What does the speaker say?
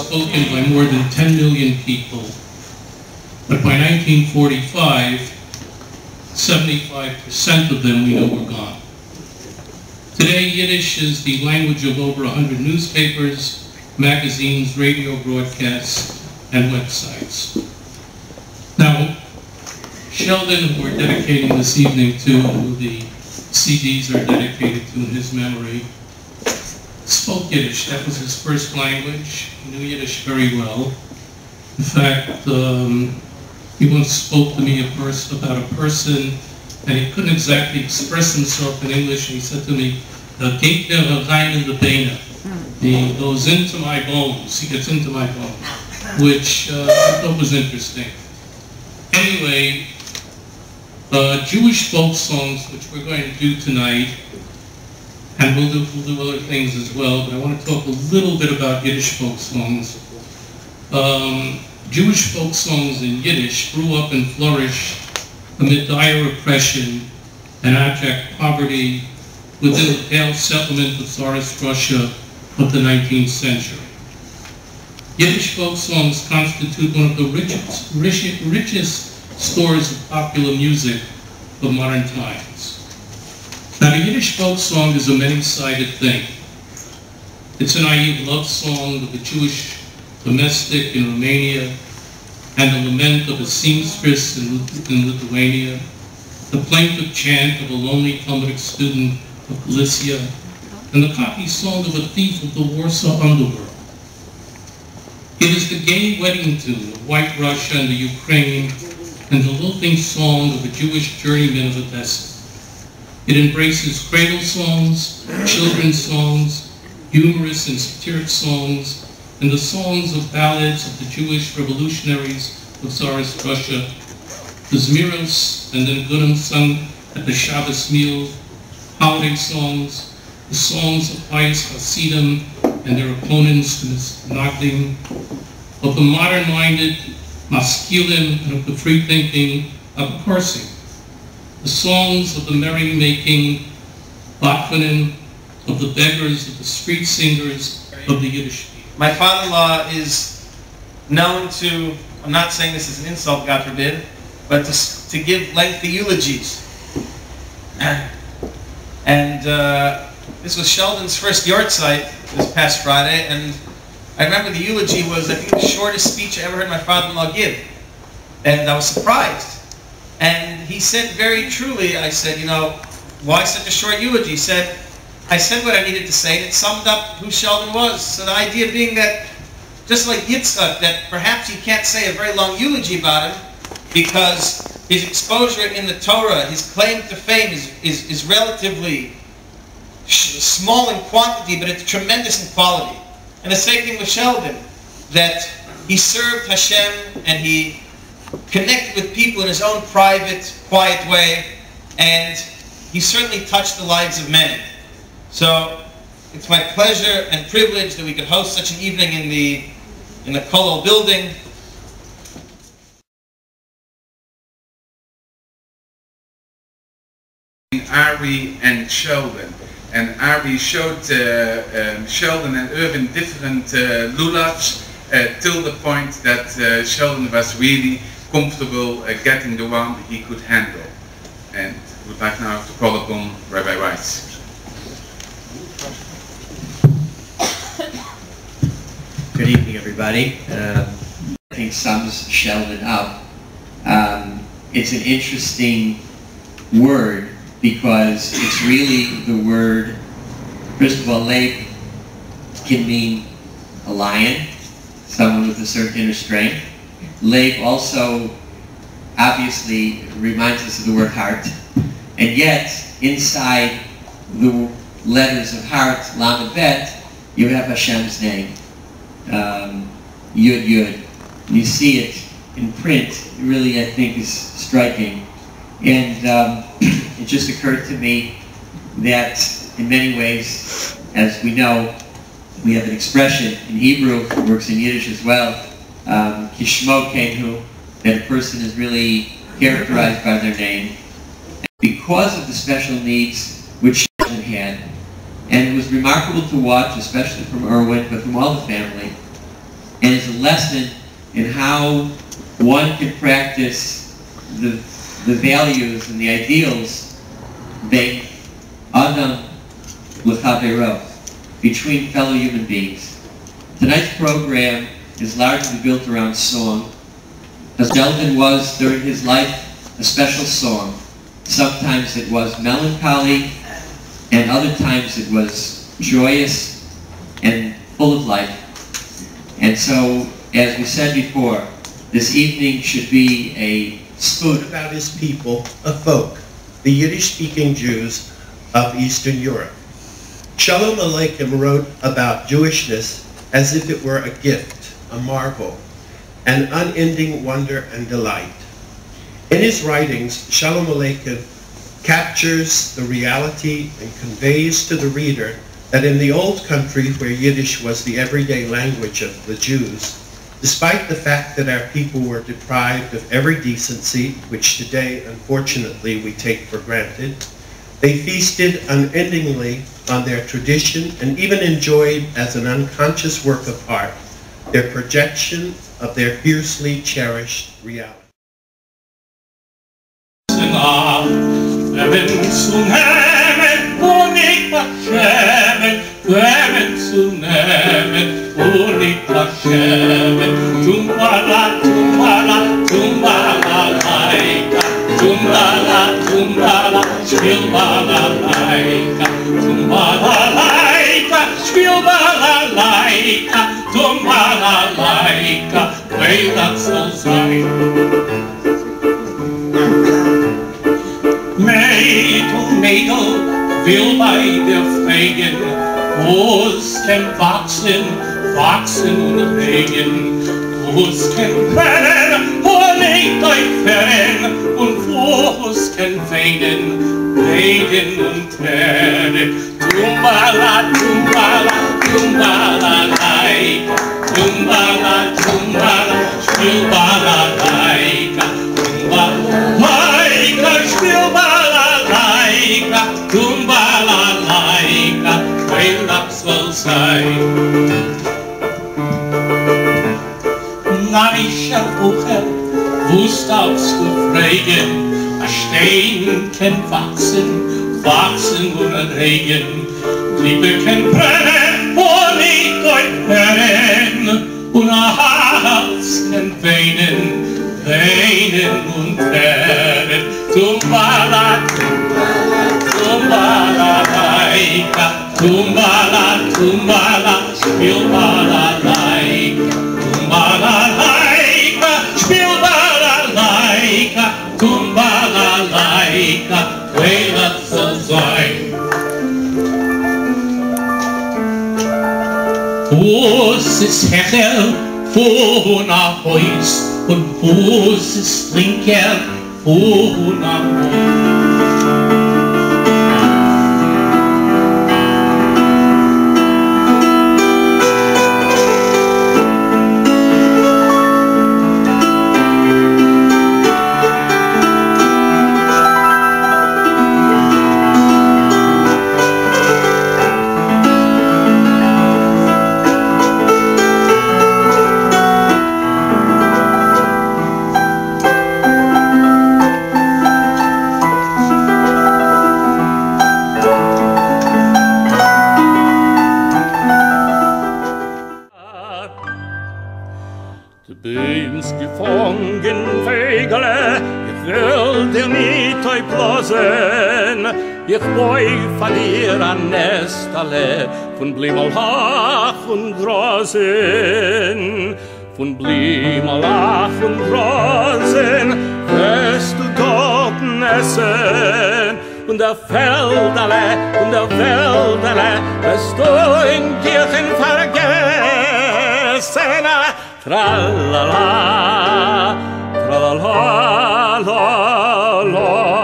spoken by more than 10 million people. But by 1945, 75% of them we know were gone. Today, Yiddish is the language of over 100 newspapers, magazines, radio broadcasts, and websites. Now, Sheldon, who we're dedicating this evening to, who the CDs are dedicated to in his memory, spoke Yiddish. That was his first language. He knew Yiddish very well. In fact, he once spoke to me about a person, and he couldn't exactly express himself in English, and he said to me, "Geht der rein in the Beine." He goes into my bones. He gets into my bones, which I thought was interesting. Anyway, Jewish folk songs, which we're going to do tonight, and we'll do other things as well, but I want to talk a little bit about Yiddish folk songs. Jewish folk songs in Yiddish grew up and flourished amid dire oppression and abject poverty within the pale settlement of Tsarist Russia of the 19th century. Yiddish folk songs constitute one of the richest stores of popular music of modern times. Now, the Yiddish folk song is a many-sided thing. It's a naive love song of a Jewish domestic in Romania, and the lament of a seamstress in Lithuania, the plaintive chant of a lonely Talmudic student of Galicia, and the cocky song of a thief of the Warsaw underworld. It is the gay wedding tune of White Russia and the Ukraine, and the lilting song of a Jewish journeyman of Odessa. It embraces cradle songs, children's songs, humorous and satiric songs, and the songs of ballads of the Jewish revolutionaries of Tsarist Russia, the Zmiros and then Gunim sung at the Shabbos meal, holiday songs, the songs of pious Hasidim and their opponents, the Nagdim, of the modern-minded Maskilim and of the free-thinking Abakorsing, the songs of the merry-making Bakvanim, of the beggars, of the street singers, of the Yiddish people. My father-in-law is known to, I'm not saying this is an insult, God forbid, but to give lengthy eulogies. And this was Sheldon's first yahrtzeit this past Friday, and I remember the eulogy was, I think, the shortest speech I ever heard my father-in-law give. And I was surprised. And he said very truly, I said, you know, why such a short eulogy? He said, I said what I needed to say, and it summed up who Sheldon was. So the idea being that, just like Yitzchak, that perhaps you can't say a very long eulogy about him, because his exposure in the Torah, his claim to fame is relatively small in quantity, but it's tremendous in quality. And the same thing with Sheldon, that he served Hashem and he connected with people in his own private, quiet way, and he certainly touched the lives of many. So it's my pleasure and privilege that we could host such an evening in the Kollel building. Ari and Sheldon. And Ari showed Sheldon and Irwin different lulavs till the point that Sheldon was really comfortable getting the one he could handle. And I would like now to call upon Rabbi Weiss. Good evening, everybody. I think sums Sheldon up. It's an interesting word because it's really the word, first of all, Leib can mean a lion, someone with a certain inner strength. Leib also obviously reminds us of the word heart. And yet, inside the letters of heart, Lamed Bet, you have Hashem's name. Yud Yud. You see it in print. It really, I think, is striking. And it just occurred to me that in many ways, as we know, we have an expression in Hebrew, it works in Yiddish as well, Kishmo Kenhu, that a person is really characterized by their name. Because of the special needs which Sheldon had, and it was remarkable to watch, especially from Irwin, but from all the family, and is a lesson in how one can practice the values and the ideals they Adam l'chavero, between fellow human beings. Tonight's program is largely built around song. As Sheldon was during his life a special song. Sometimes it was melancholy, and other times it was joyous and full of life. And so, as we said before, this evening should be a spoon about his people, a folk, the Yiddish-speaking Jews of Eastern Europe. Shalom Aleichem wrote about Jewishness as if it were a gift, a marvel, an unending wonder and delight. In his writings, Shalom Aleichem captures the reality and conveys to the reader that in the old country where Yiddish was the everyday language of the Jews, despite the fact that our people were deprived of every decency, which today, unfortunately, we take for granted, they feasted unendingly on their tradition and even enjoyed as an unconscious work of art their projection of their fiercely cherished reality. Spiel balalaika, tum balalaika, spiel balalaika, tum balalaika, weil das soll sein. Maid und Mädel will bei der Fegen, wo's kann wachsen und regen, wo's kann brennen, wo legt euch fern, und wo's kann weinen, Regen und Tränen. Tumbala, tumbala, tumbala, laika, tumbala, tumbala, spielbala, laika, tumbala, laika, spielbala, laika, tumbala, laika, weil das soll sein. Narischer Bucher, wo's darfst du fragen, a Stein kann wachsen und regen, Liebe kann brennen, wo liegt euch brennen, und a Herz kann weinen und tränen. Tumbala, tumbala, tumbala, laika, tumbala, tumbala, spielbala, laika, tumbala, laika, spielbala, laika, tumbala, laika, weil das soll sein. Wo's ist Hechel von a Haus, und wo's ist Trinker von a Haus. Ich boi von dir an Nestale, von Blimalach und Rosen, von Blimalach und Rosen, wirst du dort essen, und der Feldale, wirst du in Kirchen vergessen. Tralala, tralala, la, la.